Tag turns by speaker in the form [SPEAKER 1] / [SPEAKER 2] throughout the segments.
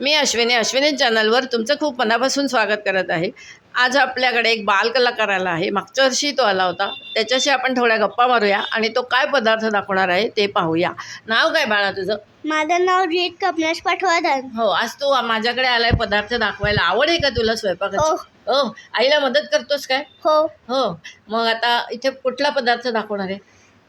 [SPEAKER 1] मी अश्विनी चॅनलवर तुमचं खूप मनापासून स्वागत करत आहे. आज आपल्याकडे एक बालकलाकार आला आहे. मागच्या वर्षी तो आला होता. त्याच्याशी आपण थोड्या गप्पा मारूया आणि तो काय पदार्थ दाखवणार आहे ते पाहूया. नाव काय बाळा तुझं?
[SPEAKER 2] माझं नाव रीत कमलेश पटवर्धन.
[SPEAKER 1] हो, आज तू माझ्याकडे आलाय पदार्थ दाखवायला. आवड आहे का तुला स्वयंपाकाची?
[SPEAKER 2] हो.
[SPEAKER 1] हो. आईला मदत करतोस काय?
[SPEAKER 2] हो.
[SPEAKER 1] हो. मग आता इथे कुठला पदार्थ दाखवणार आहे?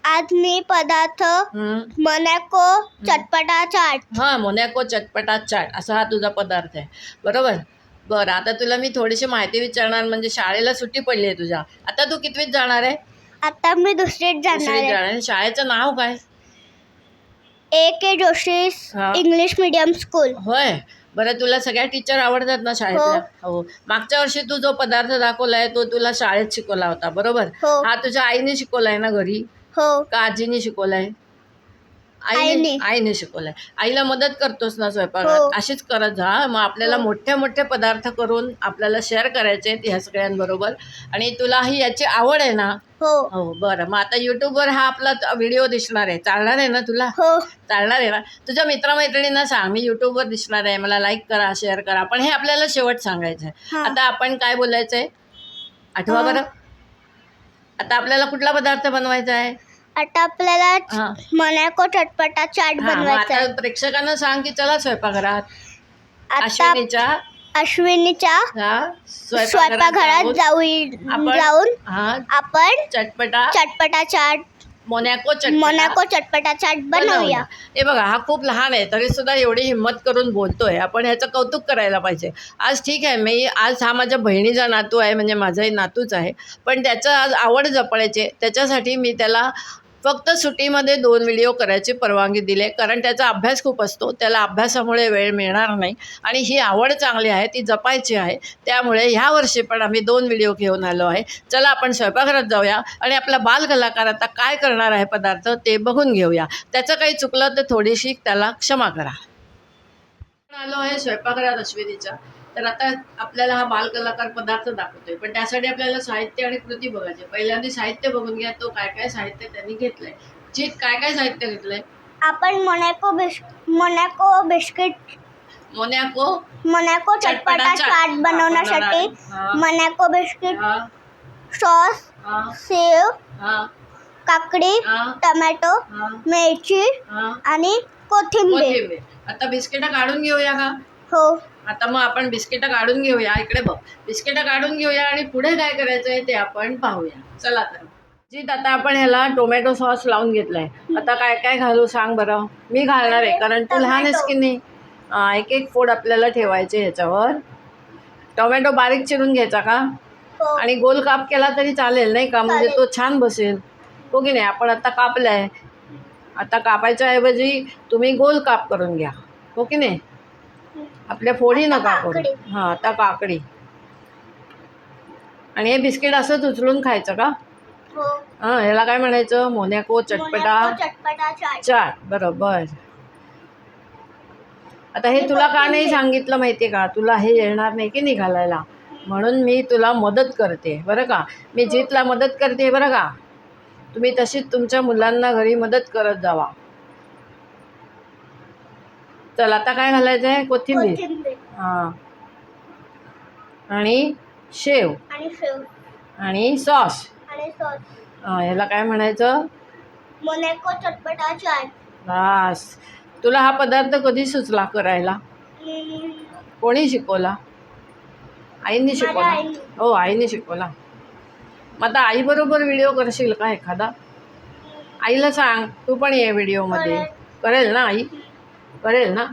[SPEAKER 2] आज मी पदार्थ मोनॅको चटपटा चाट.
[SPEAKER 1] हां, मोनॅको चटपटा चाट असा हा तुझा पदार्थ आहे, बरोबर? बरं, आता तुला मी थोडीशी माहिती विचारणार. म्हणजे शाळेला सुट्टी पडली आहे तुझ्या. आता तू कितवीत जाणार आहे?
[SPEAKER 2] आता मी दुसरीत जाणार
[SPEAKER 1] दुसरीत
[SPEAKER 2] आहे.
[SPEAKER 1] जाणार आहे. शाळेचं नाव काय?
[SPEAKER 2] A.K. Joshi English medium school.
[SPEAKER 1] होय. बरं, तुला सगळ्या टीचर आवडतात ना शाळेतल्या? हो. मागच्या वर्षी तू जो पदार्थ दाखवलाय तो तुला शाळेत शिकवला होता, बरोबर?
[SPEAKER 2] हो.
[SPEAKER 1] हा तुझ्या आईने शिकवलाय ना घरी?
[SPEAKER 2] हो.
[SPEAKER 1] का आजीने शिकवलाय? आईने शिकवलाय. आईला मदत करतोस ना स्वयंपाकात?
[SPEAKER 2] हो.
[SPEAKER 1] अशीच करत जा. मग आपल्याला मोठे मोठे पदार्थ करून आपल्याला शेअर करायचे आहेत ह्या सगळ्यांबरोबर. आणि तुला ही याची आवड आहे ना?
[SPEAKER 2] हो.
[SPEAKER 1] हो. बरं, मग आता यूट्यूबवर हा आपला व्हिडिओ दिसणार आहे. चालणार आहे ना तुला?
[SPEAKER 2] हो.
[SPEAKER 1] चालणार आहे ना? तुझ्या मित्रमैत्रिणींना सांग मी यूट्यूबवर दिसणार आहे, मला लाईक करा, शेअर करा. पण हे आपल्याला शेवट सांगायचं आहे. आता आपण काय बोलायचं आहे आठवा बरं. आता आपल्याला कुठला पदार्थ बनवायचा आहे?
[SPEAKER 2] आता आपल्याला मोनॅको चटपटा चाट बनवायचा आहे.
[SPEAKER 1] आता प्रेक्षकांना सांग की चला स्वयंपाकघरात.
[SPEAKER 2] आता अश्विनीच्या स्वयंपाकघरात जाऊन आपण चटपटा चाट मोनॅको चटपटा चाट बनवूया.
[SPEAKER 1] हे बघा, हा खूप लहान आहे तरी सुद्धा एवढी हिंमत करून बोलतोय. आपण ह्याचं कौतुक करायला पाहिजे. आज ठीक आहे, आज हा माझ्या बहिणीचा नातू आहे, म्हणजे माझाही नातूच आहे. पण त्याचं आज आवड जपायची, त्याच्यासाठी मी त्याला फक्त सुट्टीमध्ये 2 व्हिडिओ करायची परवानगी दिली आहे. कारण त्याचा अभ्यास खूप असतो, त्याला अभ्यासामुळे वेळ मिळणार नाही. आणि ही आवड चांगली आहे, ती जपायची आहे. त्यामुळे ह्या वर्षी पण आम्ही 2 व्हिडिओ घेऊन आलो आहे. चला आपण स्वयंपाकघरात जाऊया आणि आपला बालकलाकार आता काय करणार आहे पदार्थ ते बघून घेऊया. त्याचं काही चुकलं तर थोडीशी त्याला क्षमा करा. आलो आहे स्वयंपाकघरात अश्विनीच्या. तर आता आपल्याला हा बालकलाकार पदार्थ दाखवतोय, पण त्यासाठी आपल्याला साहित्य आणि कृती बघायचे. पहिल्यांदा साहित्य बघून घ्या, तो काय काय साहित्य त्यांनी घेतलंय. जीत, काय काय साहित्य घेतलंय?
[SPEAKER 2] आपण मोनॅको चटपटा चाट बनवण्यासाठी मोनॅको बिस्किट, सॉस, सेव, काकडी, टोमॅटो, मिरची आणि कोथिंबीर.
[SPEAKER 1] आता बिस्किटं काढून घेऊया का?
[SPEAKER 2] हो.
[SPEAKER 1] आता मग आपण बिस्किटं काढून घेऊया. इकडे बघ, बिस्किटं काढून घेऊया आणि पुढे काय करायचंय ते आपण पाहूया. चला तर जीत, आता आपण ह्याला टोमॅटो सॉस लावून घेतलाय. आता काय काय घालू सांग बरं. मी घालणार आहे कारण तू लहान आहेस की नाही. एक एक फोड आपल्याला ठेवायचे ह्याच्यावर. टोमॅटो बारीक चिरून घ्यायचा का? आणि गोल काप केला तरी चालेल नाही का? म्हणजे तो छान बसेल, हो की नाही? आपण आता कापलाय. आता कापायच्या ऐवजी तुम्ही गोल काप करून घ्या, हो की नाही? आपल्या फोडी नका करू. आता काकडी. आणि हे बिस्किट असंच उचलून खायचं का? ह्याला काय म्हणायचं? मोनॅको चटपटा चाट. बरोबर. आता हे तुला का नाही सांगितलं माहिती आहे का? तुला हे येणार नाही की नाही घालायला, म्हणून मी तुला मदत करते बरं का. मी जीतला मदत करते बरं का. तुम्ही तशीच तुमच्या मुलांना घरी मदत करत जावा. चल, आता काय घालायचं आहे? कोथिंबीर. आणि शेव आणि सॉस. ह्याला काय म्हणायचं?
[SPEAKER 2] मोनॅको चटपटा चाट.
[SPEAKER 1] बस. तुला हा पदार्थ कधी सुचला करायला? कोणी शिकवला? आईने शिकवला. हो, आईने शिकवला. मग आता आईबरोबर व्हिडिओ करशील का एखादा? आईला सांग तू पण ये व्हिडिओमध्ये. करेल ना आई? करेल ना?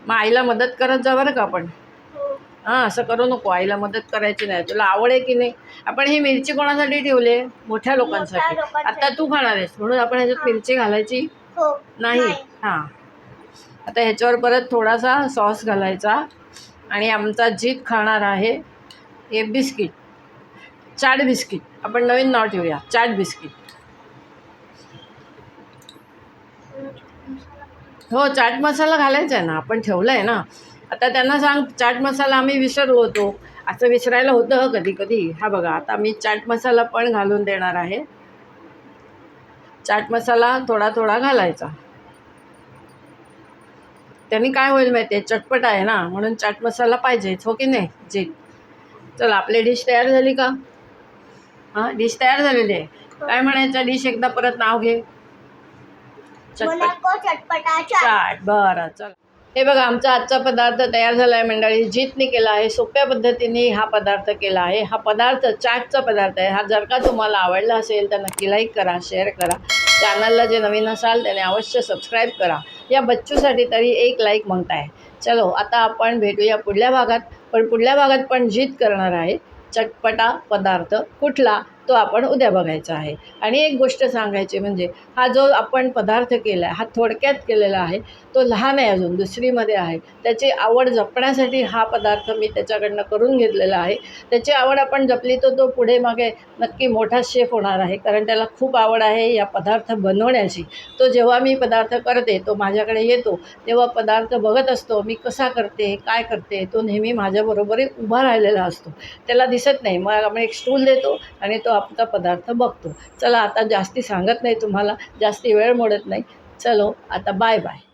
[SPEAKER 1] मग आईला मदत करत जा बरं का आपण. असं करू नको, आईला मदत करायची नाही. तुला आवड आहे की नाही? आपण ही मिरची कोणासाठी ठेवली आहे? मोठ्या लोकांसाठी. आता तू खाणार आहेस म्हणून आपण ह्याच्यात मिरची घालायची नाही. आता ह्याच्यावर परत थोडासा सॉस घालायचा. आणि आमचा जीत खाणार आहे हे बिस्किट, चाट बिस्किट. आपण नवीन नाव ठेवूया, चाट बिस्किट. हो, चाट मसाला घालायचा आहे ना, आपण ठेवला आहे ना. आता त्यांना सांग चाट मसाला आम्ही विसरलो होतो. असं विसरायला होतं कधी कधी. हा बघा, आता मी चाट मसाला पण घालून देणार आहे. चाट मसाला थोडा थोडा घालायचा. त्यांनी काय होईल माहिती आहे, चटपट आहे ना, म्हणून चाट मसाला पाहिजेच, हो की नाही जी. चला आपली डिश तयार झाली का? हां, डिश तयार झालेली आहे. काय म्हणायचं डिश एकदा परत नाव घे. चटपट
[SPEAKER 2] मोनाको चटपटा चाट.
[SPEAKER 1] चाट. बरं चला. हे बघा आमचा आजचा पदार्थ तयार झाला आहे मंडळी. जीतने केला आहे, सोप्या पद्धतीने हा पदार्थ केला आहे. हा पदार्थ चाटचा पदार्थ आहे. हा जर का तुम्हाला आवडला असेल तर नक्की लाईक करा, शेअर करा. चॅनलला जे नवीन असाल त्याने अवश्य सबस्क्राईब करा. या बच्चूसाठी तरी एक लाईक मागताय. चलो आता आपण भेटूया पुढल्या भागात. पण पुढल्या भागात पण जीत करणार आहे. चटपटा पदार्थ कुठला तो आपण उद्या बघायचा आहे. आणि एक गोष्ट सांगायची म्हणजे हा जो आपण पदार्थ केला आहे हा थोडक्यात केलेला आहे. तो लहान आहे, अजून दुसरीमध्ये आहे. त्याची आवड जपण्यासाठी हा पदार्थ मी त्याच्याकडनं करून घेतलेला आहे. त्याची आवड आपण जपली तर तो पुढे मागे नक्की मोठा शेफ होणार आहे, कारण त्याला खूप आवड आहे या पदार्थ बनवण्याची. तो जेव्हा मी पदार्थ करते तो माझ्याकडे येतो तेव्हा पदार्थ बघत असतो, मी कसा करते काय करते. तो नेहमी माझ्याबरोबर उभा राहिलेला असतो, त्याला दिसत नाही. मग आम्ही एक स्टूल देतो आणि तो आमचा पदार्थ बघतो. चला आता जास्ती सांगत नाही तुम्हाला, जास्ती वेळ मोडत नाही. चलो आता बाय बाय.